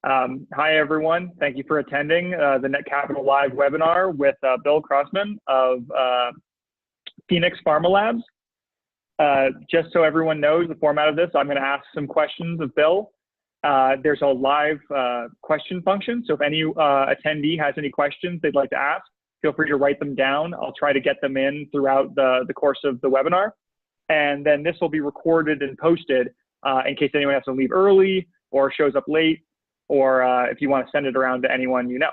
Hi, everyone. Thank you for attending the Netcapital Live webinar with Bill Crossman of Phoenix PharmaLabs. Just so everyone knows the format of this, I'm going to ask some questions of Bill. There's a live question function, so if any attendee has any questions they'd like to ask, feel free to write them down. I'll try to get them in throughout the course of the webinar. And then this will be recorded and posted in case anyone has to leave early or shows up late, or if you want to send it around to anyone you know.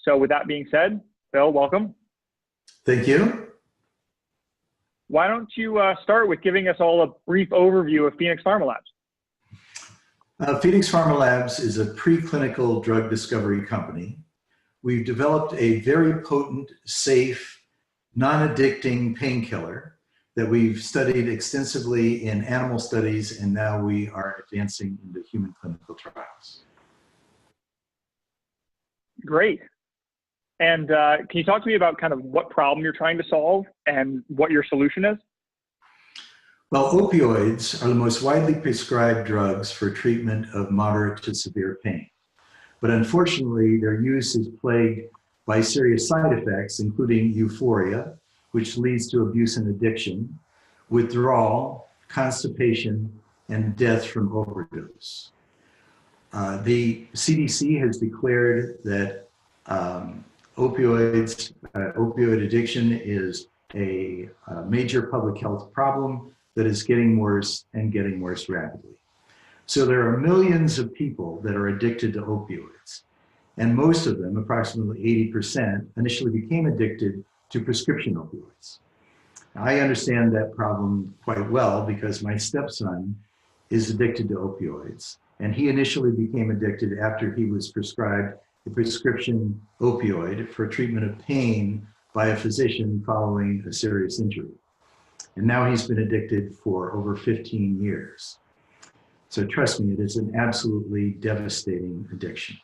So with that being said, Bill, welcome. Thank you. Why don't you start with giving us all a brief overview of Phoenix PharmaLabs? Phoenix PharmaLabs is a preclinical drug discovery company. We've developed a very potent, safe, non-addicting painkiller that we've studied extensively in animal studies, and now we are advancing into human clinical trials. Great. And can you talk to me about kind of what problem you're trying to solve and what your solution is? Well, opioids are the most widely prescribed drugs for treatment of moderate to severe pain. But unfortunately, their use is plagued by serious side effects, including euphoria, which leads to abuse and addiction, withdrawal, constipation, and death from overdose. The CDC has declared that opioid addiction is a major public health problem that is getting worse and getting worse rapidly. So there are millions of people that are addicted to opioids, and most of them, approximately 80%, initially became addicted to prescription opioids. I understand that problem quite well because my stepson is addicted to opioids. And he initially became addicted after he was prescribed a prescription opioid for treatment of pain by a physician following a serious injury. And now he's been addicted for over 15 years. So trust me, it is an absolutely devastating addiction.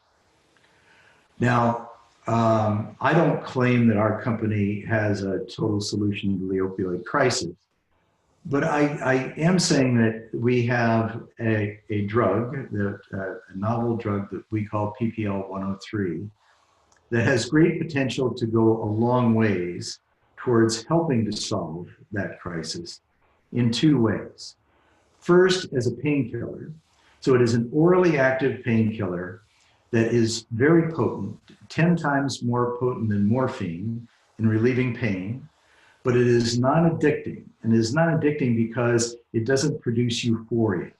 Now, I don't claim that our company has a total solution to the opioid crisis. But I am saying that we have a drug, a novel drug that we call PPL-103, that has great potential to go a long ways towards helping to solve that crisis in two ways. First, as a painkiller. So it is an orally active painkiller that is very potent, 10 times more potent than morphine in relieving pain. But it is non-addicting, and it is non-addicting because it doesn't produce euphoria.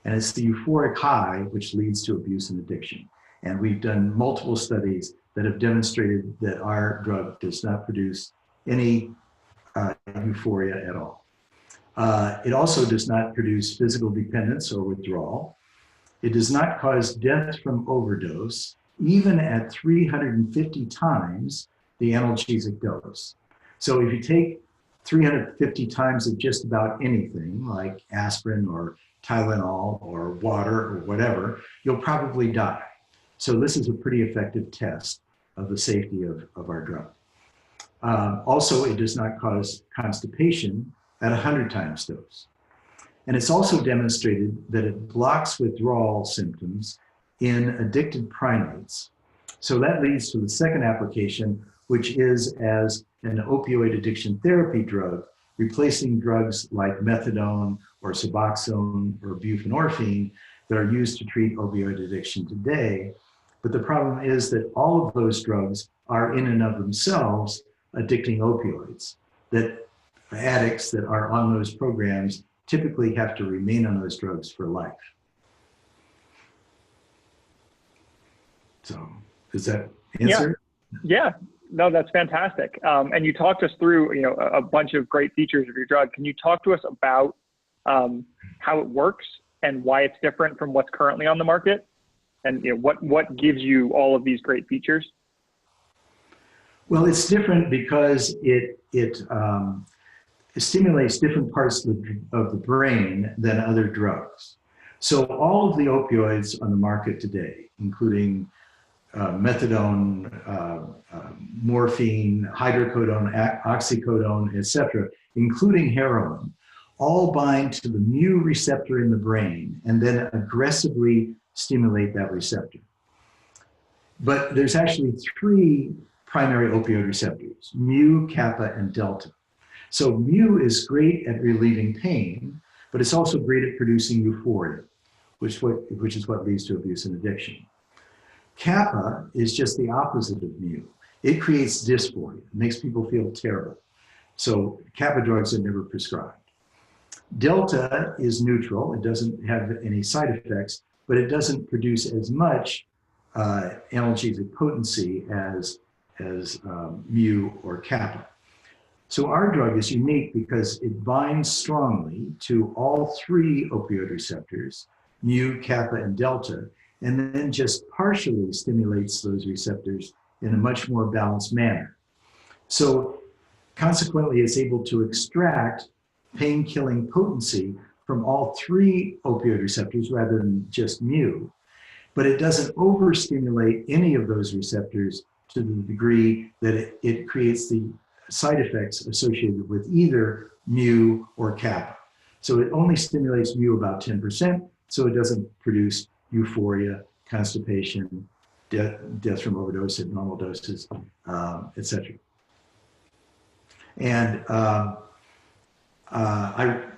And it's the euphoric high which leads to abuse and addiction. And we've done multiple studies that have demonstrated that our drug does not produce any euphoria at all. It also does not produce physical dependence or withdrawal. It does not cause death from overdose, even at 350 times the analgesic dose. So if you take 350 times of just about anything like aspirin or Tylenol or water or whatever, you'll probably die. So this is a pretty effective test of the safety of our drug. Also, it does not cause constipation at 100 times dose. And it's also demonstrated that it blocks withdrawal symptoms in addicted primates. So that leads to the second application, which is as an opioid addiction therapy drug, replacing drugs like methadone or Suboxone or buprenorphine that are used to treat opioid addiction today. But the problem is that all of those drugs are in and of themselves addicting opioids, that addicts that are on those programs typically have to remain on those drugs for life. So does that answer? Yeah. No, that's fantastic. And you talked us through, a bunch of great features of your drug. Can you talk to us about how it works and why it's different from what's currently on the market? And what gives you all of these great features? Well, it's different because it stimulates different parts of the brain than other drugs. So all of the opioids on the market today, including methadone, morphine, hydrocodone, oxycodone, etc., including heroin, all bind to the mu receptor in the brain and then aggressively stimulate that receptor. But there's actually three primary opioid receptors, mu, kappa, and delta. So mu is great at relieving pain, but it's also great at producing euphoria, which is what leads to abuse and addiction. Kappa is just the opposite of mu. It creates dysphoria, makes people feel terrible. So kappa drugs are never prescribed. Delta is neutral. It doesn't have any side effects, but it doesn't produce as much analgesic potency as mu or kappa. So our drug is unique because it binds strongly to all three opioid receptors, mu, kappa, and delta, and then just partially stimulates those receptors in a much more balanced manner. So consequently, it's able to extract pain-killing potency from all three opioid receptors rather than just mu, but it doesn't overstimulate any of those receptors to the degree that it creates the side effects associated with either mu or kappa. So it only stimulates mu about 10%, so it doesn't produce euphoria, constipation, death from overdose at normal doses, etc. And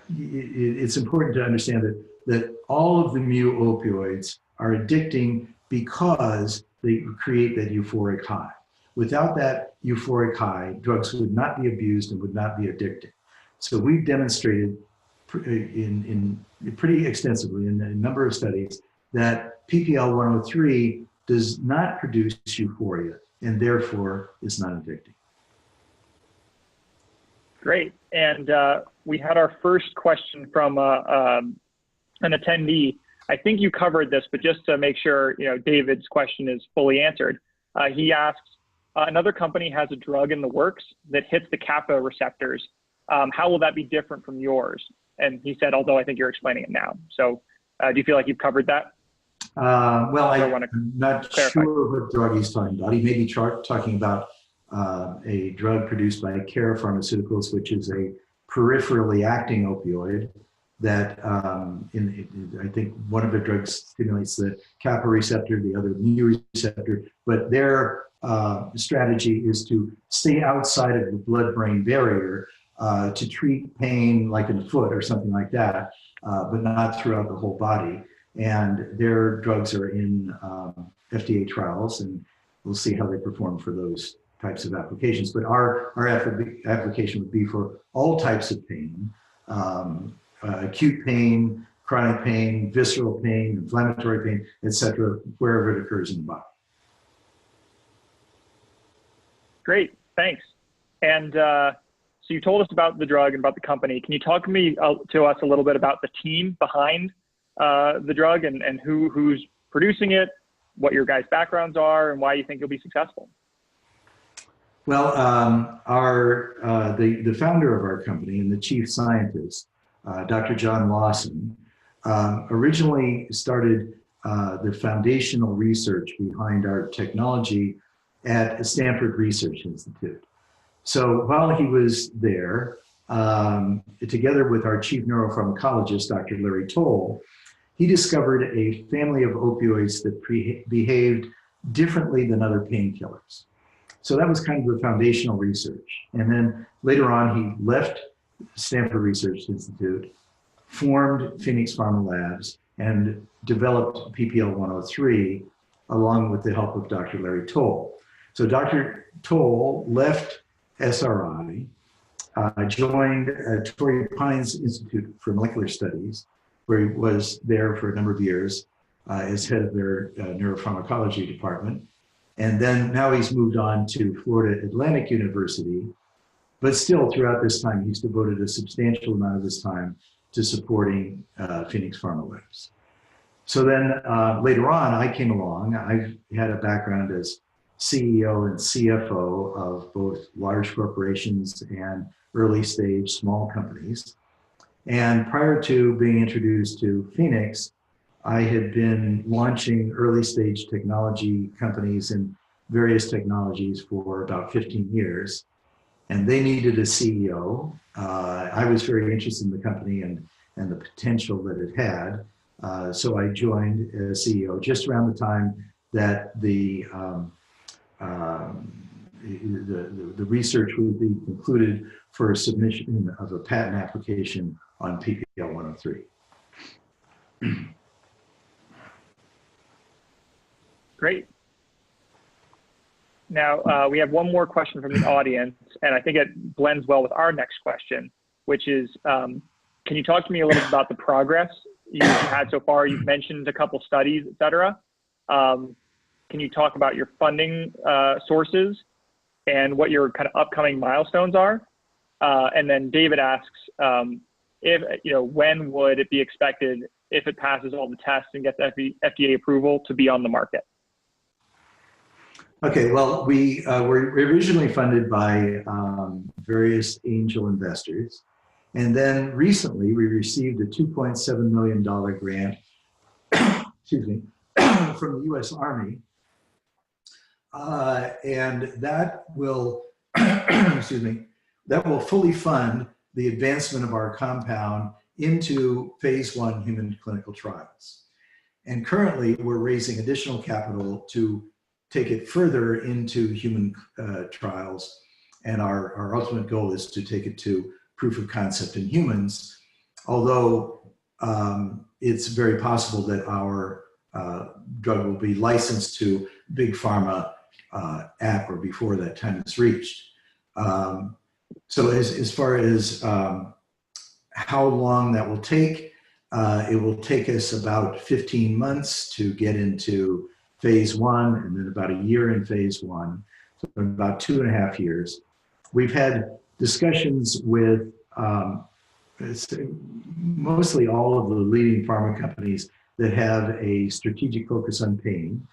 it's important to understand that all of the mu opioids are addicting because they create that euphoric high. Without that euphoric high, drugs would not be abused and would not be addicted. So we've demonstrated in pretty extensively in a number of studies that PPL-103 does not produce euphoria and therefore is not addicting. Great. And we had our first question from an attendee. I think you covered this, but just to make sure, David's question is fully answered. He asks, another company has a drug in the works that hits the kappa receptors. How will that be different from yours? And he said, although I think you're explaining it now. So do you feel like you've covered that? Well, I'm not sure what drug he's talking about. He may be talking about a drug produced by Cara Pharmaceuticals, which is a peripherally acting opioid that I think one of the drugs stimulates the kappa receptor, the other mu receptor, but their strategy is to stay outside of the blood-brain barrier to treat pain like in the foot or something like that, but not throughout the whole body. And their drugs are in FDA trials, and we'll see how they perform for those types of applications. But our application would be for all types of pain, acute pain, chronic pain, visceral pain, inflammatory pain, etc., wherever it occurs in the body. Great, thanks. And so you told us about the drug and about the company. Can you talk to us a little bit about the team behind the drug and who's producing it, what your guys' backgrounds are, and why you think you'll be successful? Well, the founder of our company and the chief scientist, Dr. John Lawson, originally started the foundational research behind our technology at Stanford Research Institute. So while he was there, together with our chief neuropharmacologist, Dr. Larry Toll, he discovered a family of opioids that behaved differently than other painkillers. So that was kind of the foundational research. And then later on, he left Stanford Research Institute, formed Phoenix PharmaLabs, and developed PPL-103 along with the help of Dr. Larry Toll. So Dr. Toll left SRI, joined Torrey Pines Institute for Molecular Studies, where he was there for a number of years as head of their neuropharmacology department. And then now he's moved on to Florida Atlantic University, but still throughout this time, he's devoted a substantial amount of his time to supporting Phoenix PharmaLabs. So then later on, I came along. I've had a background as CEO and CFO of both large corporations and early stage small companies. And prior to being introduced to Phoenix, I had been launching early stage technology companies in various technologies for about 15 years. And they needed a CEO. I was very interested in the company and the potential that it had. So I joined as CEO just around the time that the research would be concluded for a submission of a patent application on PPL 103. Great. Now, we have one more question from the audience, and I think it blends well with our next question, which is, can you talk to me a little bit about the progress you've had so far? You've mentioned a couple studies, et cetera. Can you talk about your funding sources and what your kind of upcoming milestones are? And then David asks, when would it be expected, if it passes all the tests and gets FDA approval, to be on the market? Okay, well, we were originally funded by various angel investors. And then recently we received a $2.7 million grant, excuse me, from the US Army. And that will, excuse me, that will fully fund the advancement of our compound into phase 1 human clinical trials. And currently we're raising additional capital to take it further into human trials. And our ultimate goal is to take it to proof of concept in humans, although it's very possible that our drug will be licensed to big pharma at or before that time is reached. So as far as how long that will take, it will take us about 15 months to get into phase 1, and then about a year in phase 1, so about 2.5 years. We've had discussions with mostly all of the leading pharma companies that have a strategic focus on pain,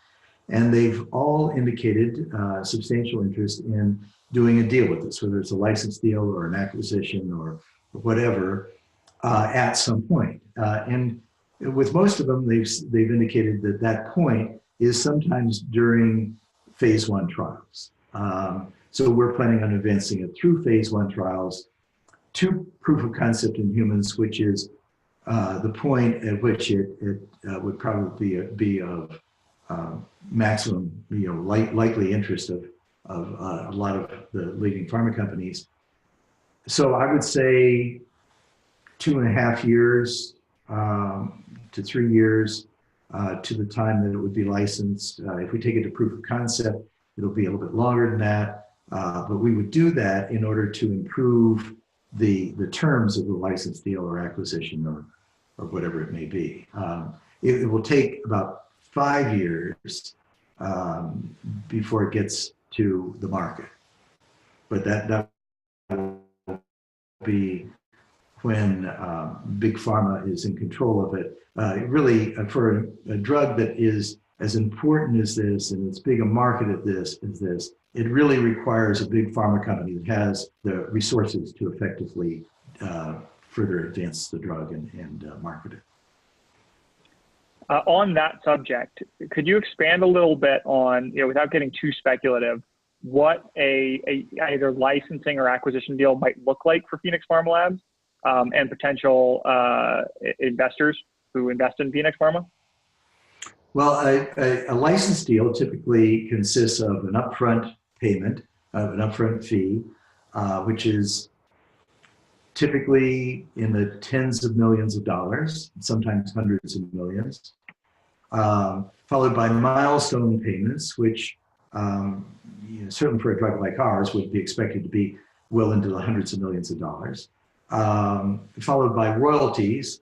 and they've all indicated substantial interest in doing a deal with us, whether it's a license deal or an acquisition or whatever, at some point. And with most of them, they've indicated that that point is sometimes during phase 1 trials. So we're planning on advancing it through phase 1 trials to proof of concept in humans, which is the point at which it would probably be of maximum, likely interest of a lot of the leading pharma companies. So I would say 2.5 years to 3 years to the time that it would be licensed. If we take it to proof of concept, it'll be a little bit longer than that. But we would do that in order to improve the terms of the license deal or acquisition or whatever it may be. It will take about 5 years before it gets to the market. But that will be when big pharma is in control of it. Really, for a drug that is as important as this and as big a market as this, it really requires a big pharma company that has the resources to effectively further advance the drug and market it. On that subject, could you expand a little bit on, without getting too speculative, what a either licensing or acquisition deal might look like for Phoenix PharmaLabs and potential investors who invest in Phoenix Pharma? Well, a license deal typically consists of an upfront payment, of an upfront fee, which is typically in the tens of millions of dollars, sometimes hundreds of millions, followed by milestone payments, which certainly for a drug like ours would be expected to be well into the hundreds of millions of dollars, followed by royalties.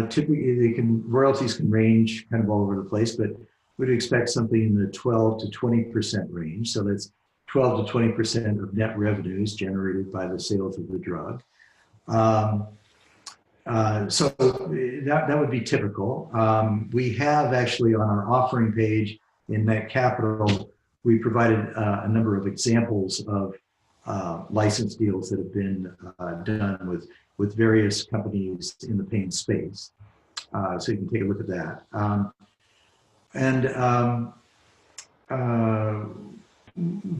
Typically, royalties can range kind of all over the place, but we'd expect something in the 12 to 20% range. So that's 12 to 20% of net revenues generated by the sales of the drug. So that would be typical. We have actually on our offering page in Netcapital, we provided a number of examples of license deals that have been done with various companies in the pain space. So you can take a look at that.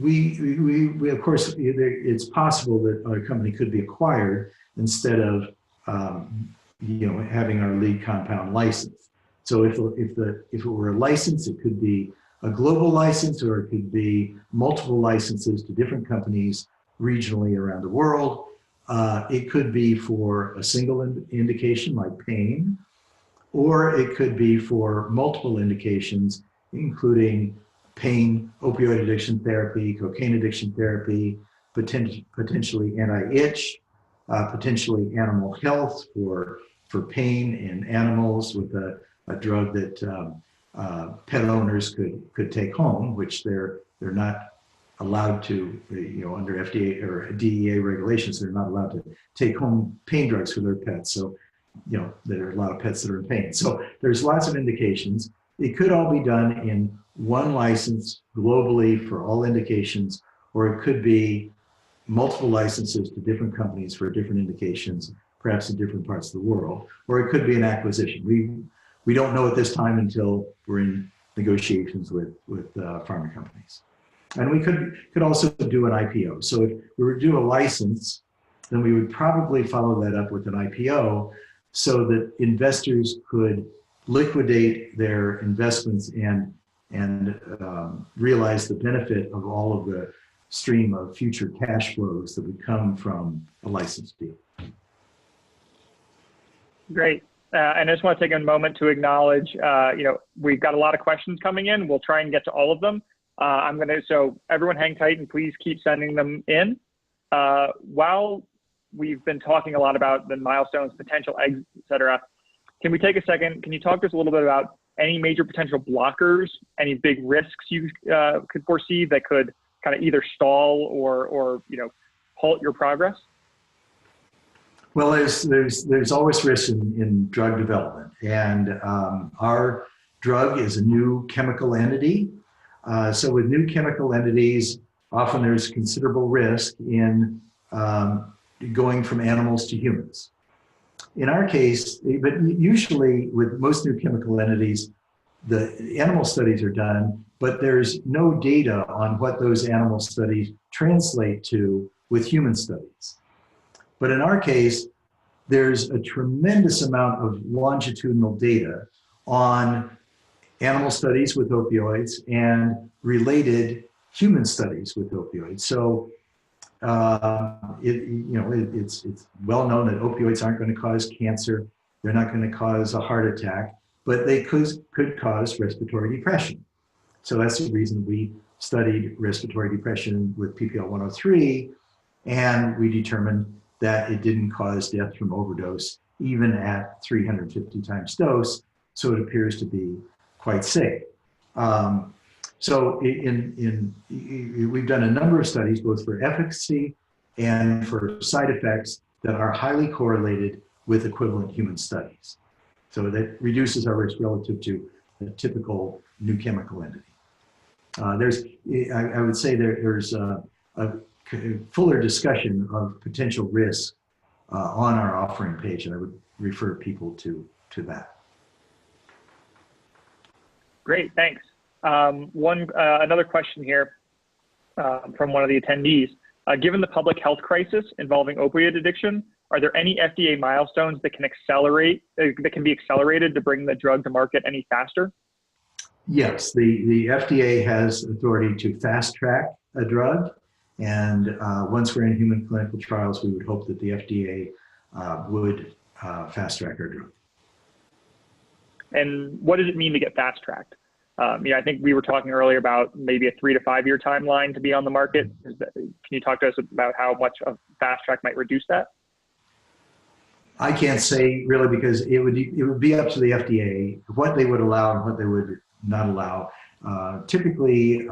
We of course, it's possible that our company could be acquired instead of having our lead compound licensed. So if it were a license, it could be a global license, or it could be multiple licenses to different companies regionally around the world. It could be for a single indication like pain, or it could be for multiple indications, including pain, opioid addiction therapy, cocaine addiction therapy, potentially anti-itch, potentially animal health for pain in animals with a drug that pet owners could take home, which they're not allowed to, under FDA or DEA regulations, they're not allowed to take home pain drugs for their pets. So, there are a lot of pets that are in pain. So there's lots of indications. It could all be done in one license globally for all indications, or it could be multiple licenses to different companies for different indications, perhaps in different parts of the world, or it could be an acquisition. We don't know at this time until we're in negotiations with pharma companies. And we could also do an IPO. So if we were to do a license, then we would probably follow that up with an IPO so that investors could liquidate their investments and realize the benefit of all of the stream of future cash flows that would come from a license deal. Great. And I just want to take a moment to acknowledge, we've got a lot of questions coming in. We'll try and get to all of them. So everyone hang tight and please keep sending them in. While we've been talking a lot about the milestones, potential exits, et cetera, can we take a second? Can you talk to us a little bit about any major potential blockers, any big risks you could foresee that could kind of either stall or halt your progress? Well, there's always risks in drug development, and our drug is a new chemical entity. So with new chemical entities, often there's considerable risk in going from animals to humans. In our case, but usually with most new chemical entities, the animal studies are done, but there's no data on what those animal studies translate to with human studies. But in our case, there's a tremendous amount of longitudinal data on animal studies with opioids and related human studies with opioids. So it's well known that opioids aren't going to cause cancer. They're not going to cause a heart attack, but they could cause respiratory depression. So that's the reason we studied respiratory depression with PPL-103, and we determined that it didn't cause death from overdose even at 350 times dose. So it appears to be quite safe. So we've done a number of studies, both for efficacy and for side effects, that are highly correlated with equivalent human studies. So that reduces our risk relative to a typical new chemical entity. I would say there's a fuller discussion of potential risks on our offering page, and I would refer people to that. Great, thanks. Another question here from one of the attendees. Given the public health crisis involving opioid addiction, are there any FDA milestones that can be accelerated to bring the drug to market any faster? Yes, the FDA has authority to fast track a drug, and once we're in human clinical trials, we would hope that the FDA would fast track our drug. And what does it mean to get fast tracked? I think we were talking earlier about maybe a 3 to 5 year timeline to be on the market. Can you talk to us about how much a fast track might reduce that? I can't say really, because it would be up to the FDA what they would allow and what they would not allow. Typically,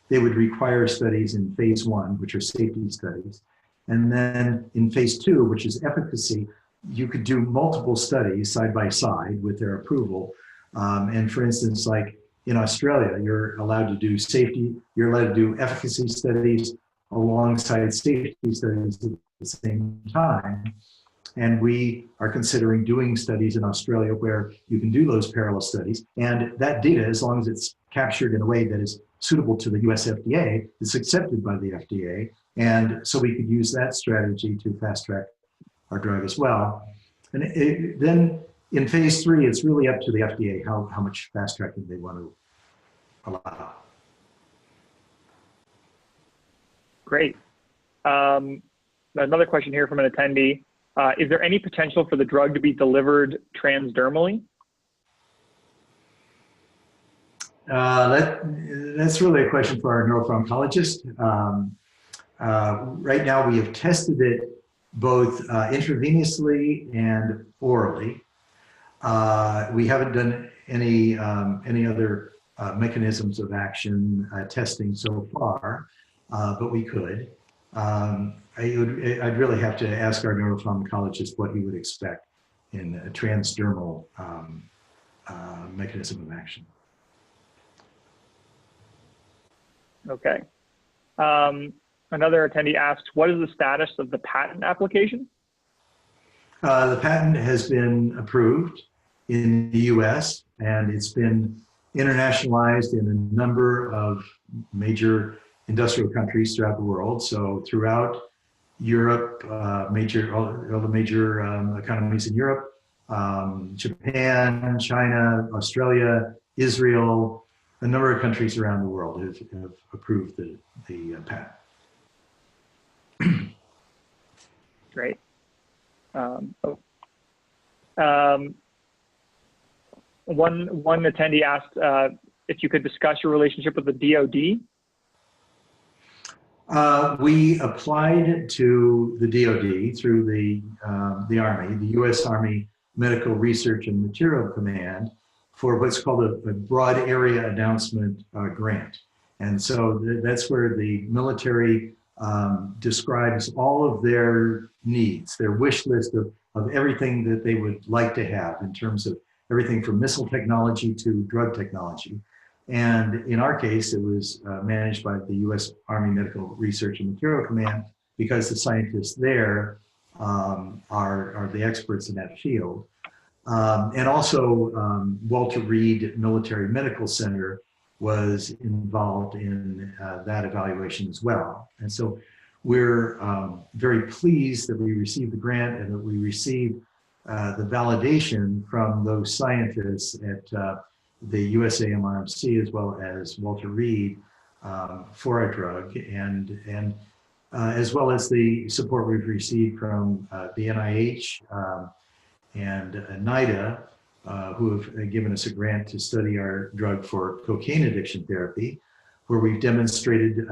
they would require studies in phase 1, which are safety studies. And then in phase 2, which is efficacy, you could do multiple studies side by side with their approval. And for instance, like in Australia, you're allowed to do safety, you're allowed to do efficacy studies alongside safety studies at the same time. And we are considering doing studies in Australia where you can do those parallel studies. And that data, as long as it's captured in a way that is suitable to the US FDA, is accepted by the FDA. And so we could use that strategy to fast track our drug as well. And then in phase 3, it's really up to the FDA how much fast tracking they want to allow. Great. Another question here from an attendee. Is there any potential for the drug to be delivered transdermally? That's really a question for our neuropharmacologist. Right now, we have tested it both intravenously and orally. We haven't done any other mechanisms of action testing so far, but we could. I'd really have to ask our neuropharmacologist what he would expect in a transdermal mechanism of action. Okay. Another attendee asked, what is the status of the patent application? The patent has been approved in the US, and it's been internationalized in a number of major industrial countries throughout the world. So throughout Europe, all the major economies in Europe, Japan, China, Australia, Israel, a number of countries around the world have approved the patent. Great. One attendee asked if you could discuss your relationship with the DoD. We applied to the DoD through the Army, the U.S. Army Medical Research and Material Command, for what's called a broad area announcement grant. And so that's where the military describes all of their needs, their wish list of everything that they would like to have in terms of everything from missile technology to drug technology. And in our case, it was managed by the U.S. Army Medical Research and Material Command, because the scientists there are the experts in that field. And also Walter Reed Military Medical Center was involved in that evaluation as well. And so we're very pleased that we received the grant and that we received the validation from those scientists at the USAMRMC as well as Walter Reed for our drug, and as well as the support we've received from the NIH and NIDA, who have given us a grant to study our drug for cocaine addiction therapy, where we've demonstrated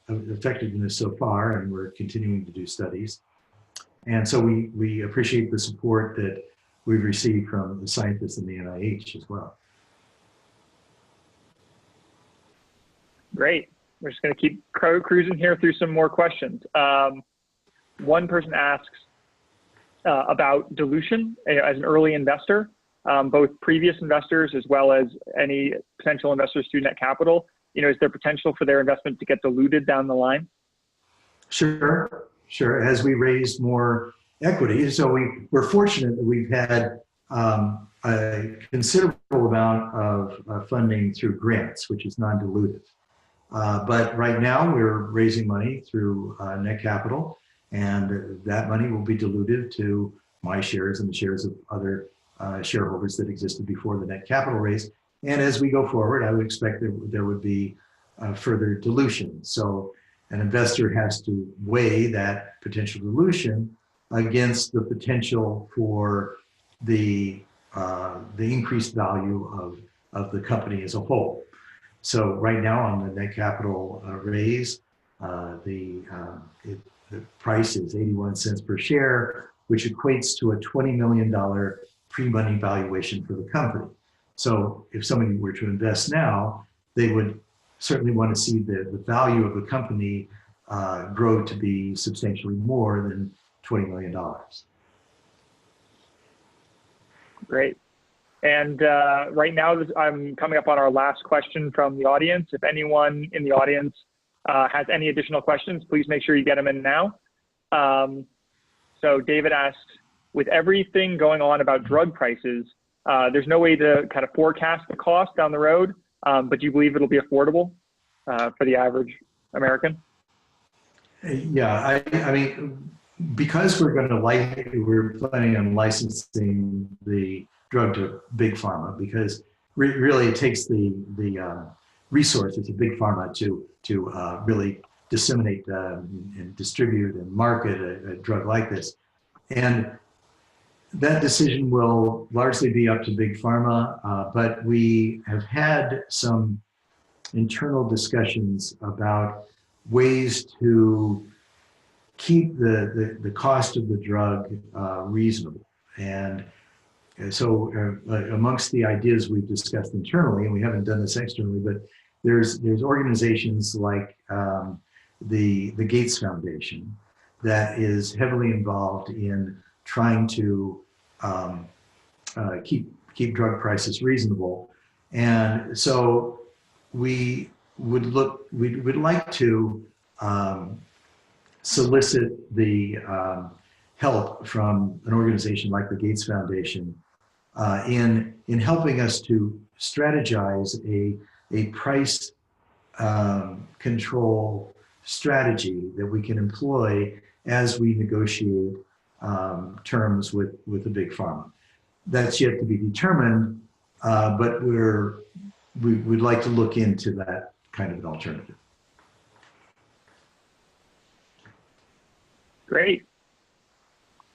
effectiveness so far, and we're continuing to do studies. And so we appreciate the support that we've received from the scientists in the NIH as well. Great. We're just going to keep cruising here through some more questions. One person asks about dilution as an early investor, both previous investors as well as any potential investors through Netcapital. Is there potential for their investment to get diluted down the line? Sure. As we raise more equity. So we're fortunate that we've had a considerable amount of funding through grants, which is non-dilutive. But right now we're raising money through Netcapital, and that money will be diluted to my shares and the shares of other shareholders that existed before the Netcapital raise. And as we go forward, I would expect that there would be further dilution. So an investor has to weigh that potential dilution against the potential for the increased value of the company as a whole. So right now on the Netcapital raise, the price is 81 cents per share, which equates to a $20 million pre-money valuation for the company. So if somebody were to invest now, they would certainly want to see the value of the company grow to be substantially more than $20 million. Great. And right now, I'm coming up on our last question from the audience. If anyone in the audience has any additional questions, please make sure you get them in now. So David asked, with everything going on about drug prices, there's no way to kind of forecast the cost down the road, but do you believe it'll be affordable for the average American? Yeah, I mean, because we're planning on licensing the drug to big pharma, because really it takes the resources of big pharma to really disseminate and distribute and market a drug like this. And that decision will largely be up to big pharma, but we have had some internal discussions about ways to keep the cost of the drug reasonable. And so amongst the ideas we've discussed internally, and we haven't done this externally, but there's organizations like the Gates Foundation that is heavily involved in trying to keep drug prices reasonable. And so we'd like to solicit the help from an organization like the Gates Foundation in helping us to strategize a price control strategy that we can employ as we negotiate terms with the big pharma. That's yet to be determined, but we'd like to look into that kind of an alternative. Great.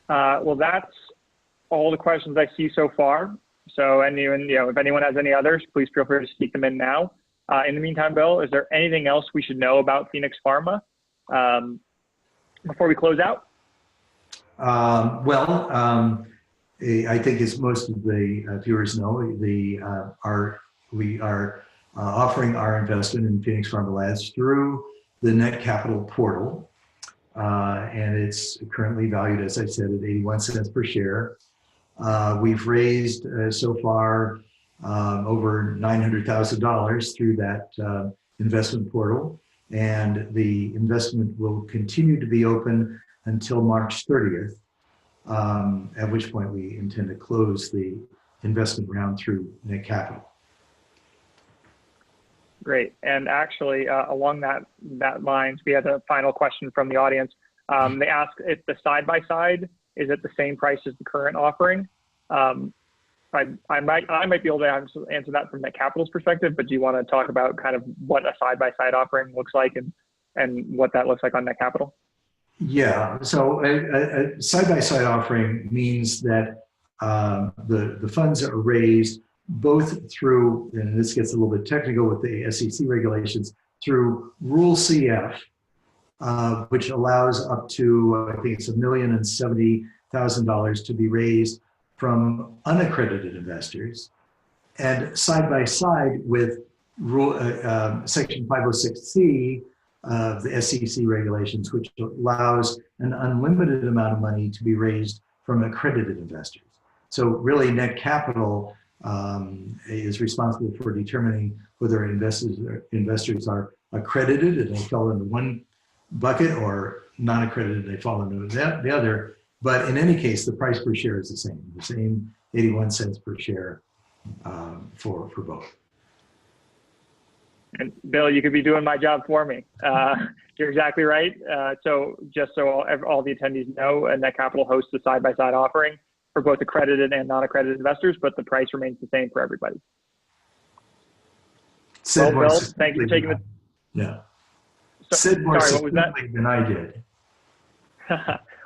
Well, that's all the questions I see so far. So anyone, if anyone has any others, please feel free to speak them in now. In the meantime, Bill, is there anything else we should know about Phoenix Pharma before we close out? I think as most of the viewers know, we are offering our investment in Phoenix PharmaLabs through the Netcapital portal. And it's currently valued, as I said, at 81 cents per share. We've raised so far over $900,000 through that investment portal, and the investment will continue to be open until March 30th, at which point we intend to close the investment round through Netcapital. Great. And actually, along that lines, we had a final question from the audience. They asked if the side-by-side is at the same price as the current offering. I might be able to answer that from Netcapital's perspective, but do you want to talk about kind of what a side-by-side offering looks like and what that looks like on Netcapital? Yeah, so a side-by-side offering means that the funds are raised both through, and this gets a little bit technical with the SEC regulations, through Rule CF, which allows up to, I think it's $1,070,000 to be raised from unaccredited investors, and side by side with Section 506C of the SEC regulations, which allows an unlimited amount of money to be raised from accredited investors. So really, Netcapital is responsible for determining whether investors are accredited and they fall into one bucket, or non-accredited and they fall into the other. But in any case, the price per share is the same 81 cents per share for both. And Bill, you could be doing my job for me. You're exactly right. So just so all the attendees know, Netcapital hosts a side-by-side offering for both accredited and non-accredited investors, but the price remains the same for everybody. Well, Bill, thank you for taking the... Yeah. Said more succinctly than I did.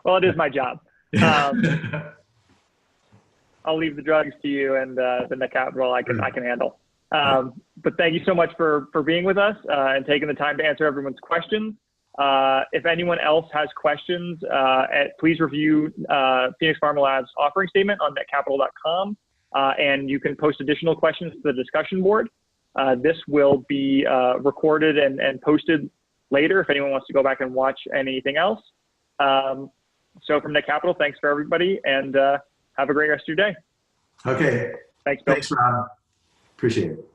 Well, it is my job. I'll leave the drugs to you, and the Netcapital I can handle. But thank you so much for being with us and taking the time to answer everyone's questions. If anyone else has questions, please review Phoenix PharmaLabs offering statement on netcapital.com, and you can post additional questions to the discussion board. This will be recorded and posted later if anyone wants to go back and watch anything else. So from Netcapital, thanks for everybody, and have a great rest of your day. Okay. Thanks, Bill. Thanks, Rob. Appreciate it.